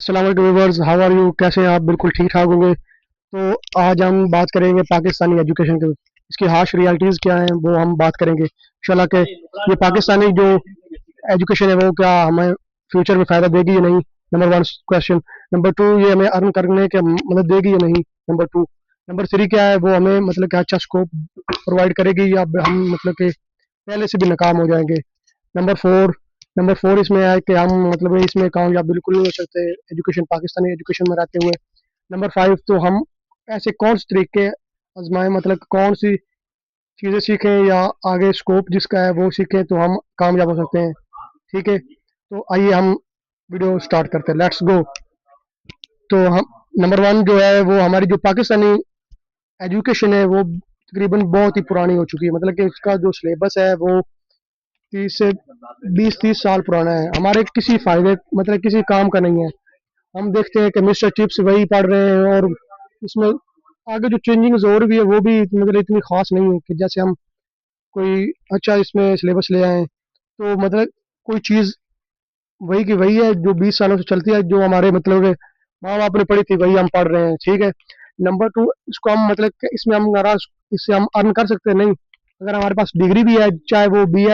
अस्सलाम वालेकुम viewers, how are you? कैसे हैं आप? बिल्कुल ठीक ठाक होंगे। तो आज हम बात करेंगे पाकिस्तानी एजुकेशन के, इसकी हार्श रियलिटीज़ क्या हैं वो हम बात करेंगे इंशाल्लाह के ये पाकिस्तानी जो एजुकेशन है वो क्या हमें फ्यूचर में फ़ायदा देगी या नहीं। Number one question. Number two, ये हमें अर्न करने के मदद देगी या नहीं। Number two. नंबर थ्री, क्या है वो हमें मतलब कि अच्छा स्कोप प्रोवाइड करेगी या हम मतलब कि पहले से भी नाकाम हो जाएंगे। Number four. नंबर फोर इसमें है कि हम मतलब इसमें कामयाब बिल्कुल नहीं हो सकते एजुकेशन, पाकिस्तानी एजुकेशन में रहते हुए। नंबर फाइव, तो हम ऐसे कौन से तरीके आजमाएं, मतलब कौन सी चीज़ें सीखें या आगे स्कोप जिसका है वो सीखें तो हम कामयाब हो सकते हैं। ठीक है, तो आइए हम वीडियो स्टार्ट करते हैं, लेट्स गो। तो हम नंबर वन जो है वो हमारी जो पाकिस्तानी एजुकेशन है वो तकरीबन बहुत ही पुरानी हो चुकी है, मतलब कि इसका जो सिलेबस है वो 30 से 20-30 साल पुराना है, हमारे किसी फायदे मतलब किसी काम का नहीं है। हम देखते हैं कि मिस्टर चिप्स वही पढ़ रहे हैं और इसमें आगे जो चेंजिंग्स और भी है वो भी मतलब इतनी खास नहीं है कि जैसे हम कोई अच्छा इसमें सिलेबस ले आए। तो मतलब कोई चीज़ वही की वही है जो 20 सालों से चलती है, जो हमारे मतलब के माँ बाप ने पढ़ी थी वही हम पढ़ रहे हैं। ठीक है। नंबर टू, इसको हम मतलब कि इसमें हम नाराज, इससे हम अर्न कर सकते हैं नहीं। अगर हमारे पास डिग्री भी है, चाहे वो बी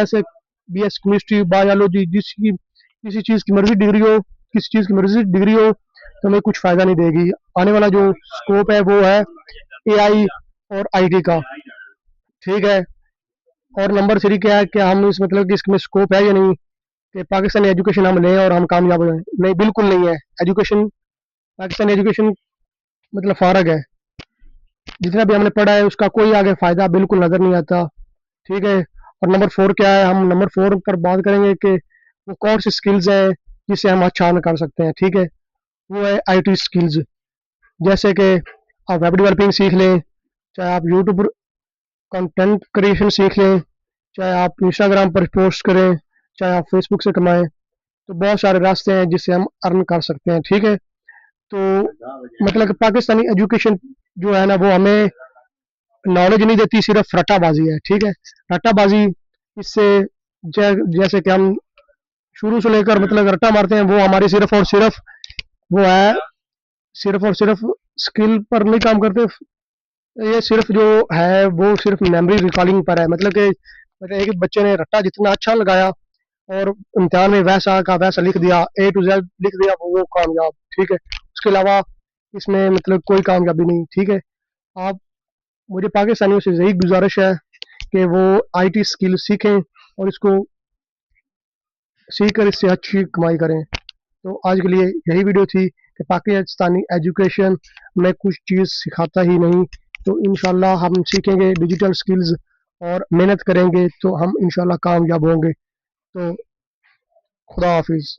एस केमिस्ट्री, बायोलॉजी, जिसकी किसी चीज़ की मर्जी डिग्री हो, किसी चीज़ की मर्जी डिग्री हो, तो हमें कुछ फ़ायदा नहीं देगी। आने वाला जो स्कोप है वो है एआई और आईटी का। ठीक है। और नंबर थ्री, क्या है कि हम इस मतलब कि इसमें स्कोप है या नहीं कि पाकिस्तानी एजुकेशन हम लें और हम कामयाब हो जाएं। नहीं, बिल्कुल नहीं है। एजुकेशन, पाकिस्तानी एजुकेशन मतलब फारग है, जितना भी हमने पढ़ा है उसका कोई आगे फ़ायदा बिल्कुल नज़र नहीं आता। ठीक है। और नंबर फोर क्या है, हम नंबर फोर पर बात करेंगे कि वो कौन सी स्किल्स है जिससे हम अच्छा अर्न कर सकते हैं। ठीक है। वो है आईटी स्किल्स, जैसे कि आप वेब डेवलपिंग सीख लें, चाहे आप यूट्यूब कंटेंट क्रिएशन सीख लें, चाहे आप इंस्टाग्राम पर पोस्ट करें, चाहे आप फेसबुक से कमाएं। तो बहुत सारे रास्ते हैं जिससे हम अर्न कर सकते हैं। ठीक है। तो मतलब कि पाकिस्तानी एजुकेशन जो है ना वो हमें नॉलेज नहीं देती, सिर्फ रट्टाबाजी है। ठीक है। रट्टाबाजी, इससे जैसे कि हम शुरू से लेकर मतलब रट्टा मारते हैं, वो हमारी सिर्फ वो है सिर्फ और सिर्फ स्किल पर नहीं काम करते। ये सिर्फ जो है वो सिर्फ मेमोरी रिकॉर्डिंग पर है, मतलब एक बच्चे ने रट्टा जितना अच्छा लगाया और इम्तिहान में वैसा का वैसा लिख दिया, A to Z लिख दिया, वो कामयाब। ठीक है। उसके अलावा इसमें मतलब कोई कामयाबी नहीं। ठीक है। आप, मुझे पाकिस्तानियों से यही गुजारिश है कि वो आईटी स्किल सीखें और इसको सीख कर इससे अच्छी कमाई करें। तो आज के लिए यही वीडियो थी कि पाकिस्तानी एजुकेशन में कुछ चीज़ सिखाता ही नहीं। तो इंशाल्लाह हम सीखेंगे डिजिटल स्किल्स और मेहनत करेंगे तो हम इंशाल्लाह कामयाब होंगे। तो खुदा हाफिज़।